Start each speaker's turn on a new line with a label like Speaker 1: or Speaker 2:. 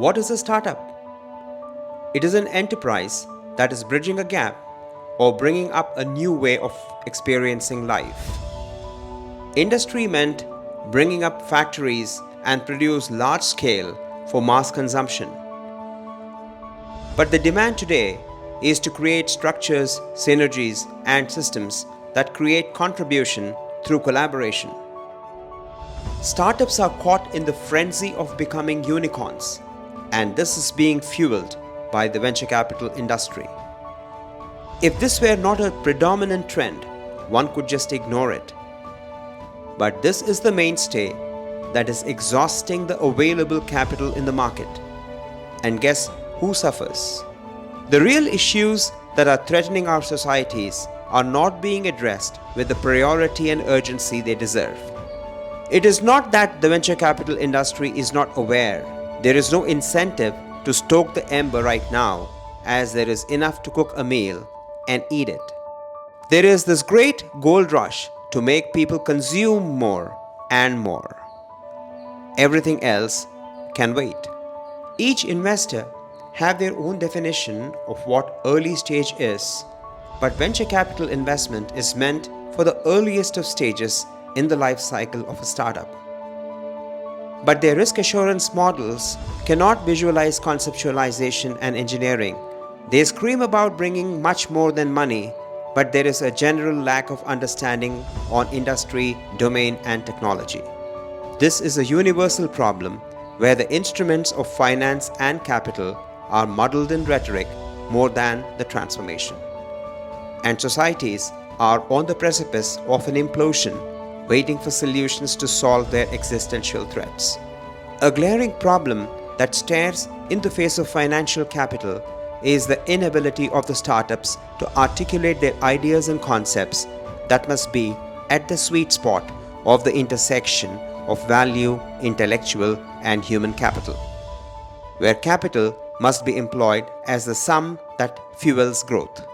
Speaker 1: What is a startup? It is an enterprise that is bridging a gap or bringing up a new way of experiencing life. Industry meant bringing up factories and produce large scale for mass consumption. But the demand today is to create structures, synergies, and systems that create contribution through collaboration. Startups are caught in the frenzy of becoming unicorns, and this is being fueled by the venture capital industry. If this were not a predominant trend, one could just ignore it. But this is the mainstay that is exhausting the available capital in the market. And guess who suffers? The real issues that are threatening our societies are not being addressed with the priority and urgency they deserve. It is not that the venture capital industry is not aware. There is no incentive to stoke the ember right now, as there is enough to cook a meal and eat it. There is this great gold rush to make people consume more and more. Everything else can wait. Each investor have their own definition of what early stage is, but venture capital investment is meant for the earliest of stages in the life cycle of a startup. But their risk assurance models cannot visualize conceptualization and engineering. They scream about bringing much more than money, but there is a general lack of understanding on industry, domain, and technology. This is a universal problem where the instruments of finance and capital are muddled in rhetoric more than the transformation. And societies are on the precipice of an implosion, waiting for solutions to solve their existential threats. A glaring problem that stares in the face of financial capital is the inability of the startups to articulate their ideas and concepts that must be at the sweet spot of the intersection of value, intellectual, and human capital, where capital must be employed as the sum that fuels growth.